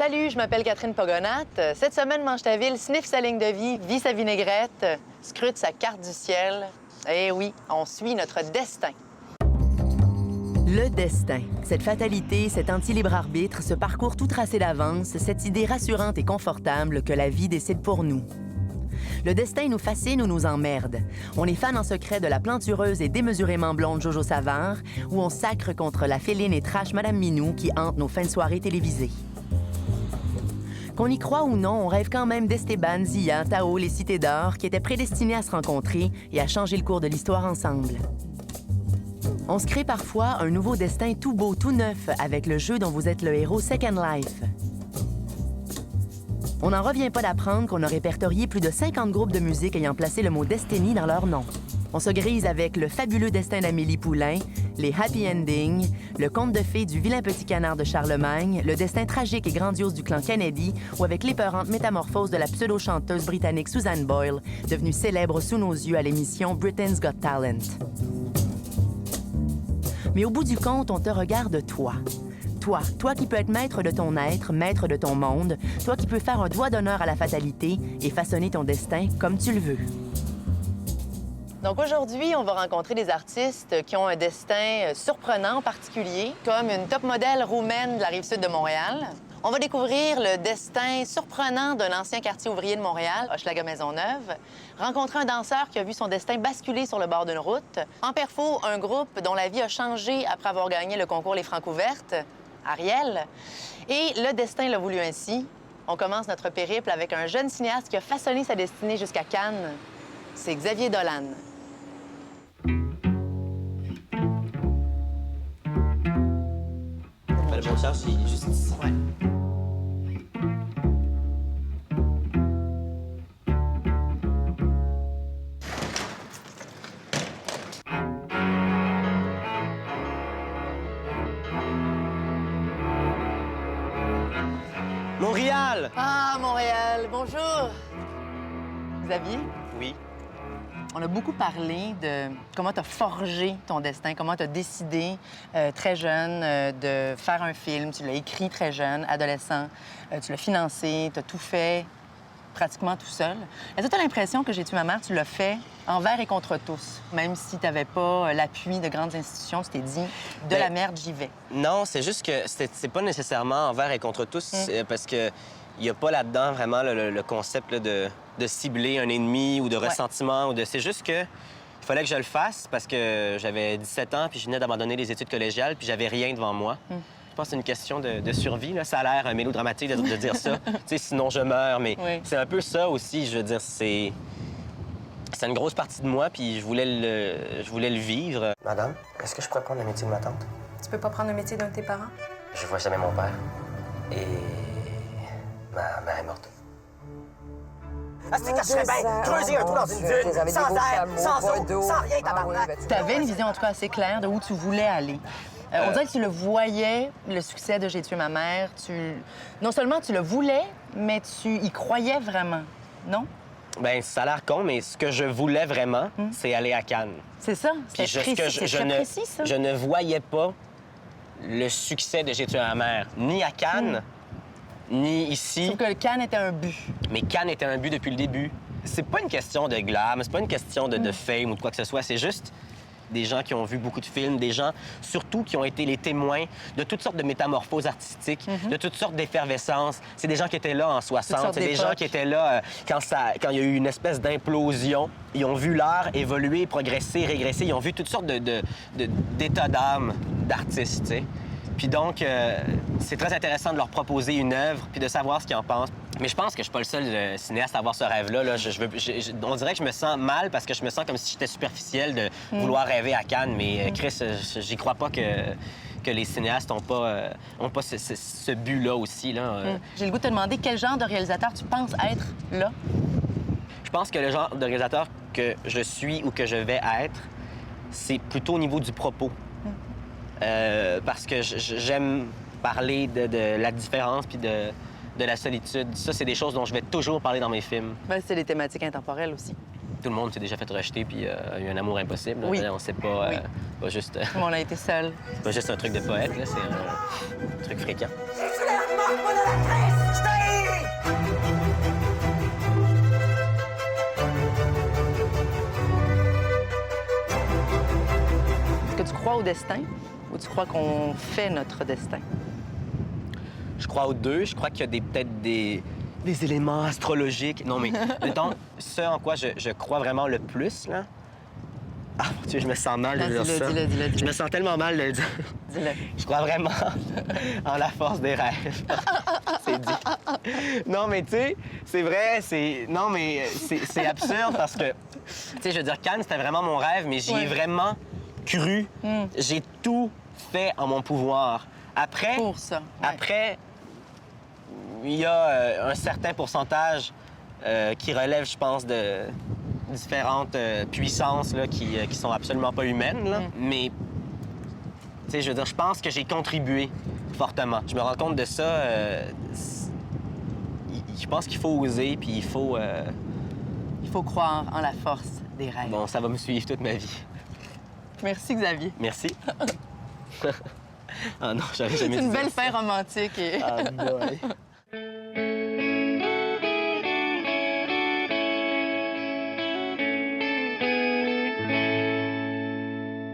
Salut, je m'appelle Catherine Pogonat. Cette semaine, Mange ta ville, sniffe sa ligne de vie, vit sa vinaigrette, scrute sa carte du ciel. Eh oui, on suit notre destin. Le destin. Cette fatalité, cet anti-libre arbitre, ce parcours tout tracé d'avance, cette idée rassurante et confortable que la vie décide pour nous. Le destin nous fascine ou nous emmerde. On est fan en secret de la plantureuse et démesurément blonde Jojo Savard, ou on sacre contre la féline et trash Madame Minou qui hante nos fins de soirée télévisées. Qu'on y croit ou non, on rêve quand même d'Esteban, Zia, Tao, les Cités d'Or, qui étaient prédestinés à se rencontrer et à changer le cours de l'histoire ensemble. On se crée parfois un nouveau destin tout beau, tout neuf, avec le jeu dont vous êtes le héros Second Life. On n'en revient pas d'apprendre qu'on a répertorié plus de 50 groupes de musique ayant placé le mot Destiny dans leur nom. On se grise avec le fabuleux destin d'Amélie Poulain, les happy endings, le conte de fées du vilain petit canard de Charlemagne, le destin tragique et grandiose du clan Kennedy, ou avec l'épeurantes métamorphose de la pseudo-chanteuse britannique Susan Boyle, devenue célèbre sous nos yeux à l'émission Britain's Got Talent. Mais au bout du compte, on te regarde toi. Toi qui peux être maître de ton être, maître de ton monde, toi qui peux faire un doigt d'honneur à la fatalité et façonner ton destin comme tu le veux. Donc aujourd'hui, on va rencontrer des artistes qui ont un destin surprenant en particulier, comme une top modèle roumaine de la Rive-Sud de Montréal. On va découvrir le destin surprenant d'un ancien quartier ouvrier de Montréal, Hochelaga-Maisonneuve, rencontrer un danseur qui a vu son destin basculer sur le bord d'une route, en perfo, un groupe dont la vie a changé après avoir gagné le concours Les Francs ouvertes, Ariel, et le destin l'a voulu ainsi. On commence notre périple avec un jeune cinéaste qui a façonné sa destinée jusqu'à Cannes. C'est Xavier Dolan. Le montage, c'est juste ici. Ouais. Montréal! Ah, Montréal, bonjour! Xavier, Oui. on a beaucoup parlé de comment tu as forgé ton destin, comment tu as décidé très jeune de faire un film. Tu l'as écrit très jeune, adolescent, tu l'as financé, tu as tout fait pratiquement tout seul. Est-ce que tu as l'impression que J'ai tué ma mère, tu l'as fait envers et contre tous, même si tu n'avais pas l'appui de grandes institutions, tu t'es dit « de la merde, j'y vais ». Non, c'est juste que c'est pas nécessairement envers et contre tous, parce que il n'y a pas là-dedans vraiment le concept là, de cibler un ennemi ou de ressentiment. Ou de... C'est juste que il fallait que je le fasse parce que j'avais 17 ans puis je venais d'abandonner les études collégiales puis j'avais rien devant moi. Je pense que c'est une question de survie. Là. Ça a l'air mélodramatique de dire ça. Tu sais, sinon je meurs, mais c'est un peu ça aussi. Je veux dire, c'est une grosse partie de moi puis je voulais le vivre. Madame, est-ce que je pourrais prendre le métier de ma tante? Tu peux pas prendre le métier d'un de tes parents? Je vois jamais mon père. Et ma mère est morte. Ah, c'est que je serais bien creuser un trou dans une dune, sans air, sans eau, sans rien, tabarnak! Tu avais une vision, en tout cas, assez claire de où tu voulais aller. On dirait que tu le voyais, le succès de J'ai tué ma mère. Non seulement tu le voulais, mais tu y croyais vraiment, non? Bien, ça a l'air con, mais ce que je voulais vraiment, c'est aller à Cannes. C'est ça, Puis c'est précis, c'est très précis, ça. Je ne voyais pas le succès de J'ai tué ma mère, ni à Cannes, ni ici. Sauf que le Cannes était un but. Mais Cannes était un but depuis le début. C'est pas une question de glam, c'est pas une question de fame ou de quoi que ce soit, c'est juste des gens qui ont vu beaucoup de films, des gens surtout qui ont été les témoins de toutes sortes de métamorphoses artistiques, de toutes sortes d'effervescences. C'est des gens qui étaient là en 60, c'est des gens qui étaient là quand il y a eu une espèce d'implosion. Ils ont vu l'art évoluer, progresser, régresser. Ils ont vu toutes sortes d'états d'âme d'artistes, tu sais. Puis donc, c'est très intéressant de leur proposer une œuvre puis de savoir ce qu'ils en pensent. Mais je pense que je suis pas le seul cinéaste à avoir ce rêve-là. Là. On dirait que je me sens mal parce que je me sens comme si j'étais superficiel de vouloir rêver à Cannes. Mais Chris, j'y crois pas que les cinéastes n'ont pas ce but-là aussi. Là. J'ai le goût de te demander quel genre de réalisateur tu penses être là? Je pense que le genre de réalisateur que je suis ou que je vais être, c'est plutôt au niveau du propos. Parce que j'aime parler de la différence puis de la solitude. Ça, c'est des choses dont je vais toujours parler dans mes films. Ben, c'est des thématiques intemporelles aussi. Tout le monde s'est déjà fait rejeter puis a eu un amour impossible. Oui. On sait pas, pas juste... On a été seuls. c'est pas juste un truc de poète, là, c'est un truc fréquent. Je suis la mort de la crise! que tu crois au destin ou tu crois qu'on fait notre destin? Je crois aux deux. Je crois qu'il y a peut-être des éléments astrologiques. Non, mais mettons, ce en quoi je crois vraiment le plus, là... Ah, mon Dieu, je me sens mal de dire ça. Dis-le. Je me sens tellement mal de le dire. Dis-le. Je crois vraiment en la force des rêves. C'est dit. Non, mais tu sais, c'est vrai, Non, mais c'est absurde parce que, tu sais, je veux dire, Cannes, c'était vraiment mon rêve, mais j'y ai vraiment cru. J'ai tout fait en mon pouvoir. Après... Pour ça. Ouais. Après, il y a un certain pourcentage qui relève, je pense, de différentes puissances là, qui sont absolument pas humaines. Là. Mais, tu sais, je veux dire, je pense que j'ai contribué fortement. Je me rends compte de ça. Je pense qu'il faut oser, puis il faut croire en la force des rêves. Bon, ça va me suivre toute ma vie. Merci, Xavier. Merci. Ah non, j'aurais jamais dit C'est une belle ça. fin romantique. Ah, boy.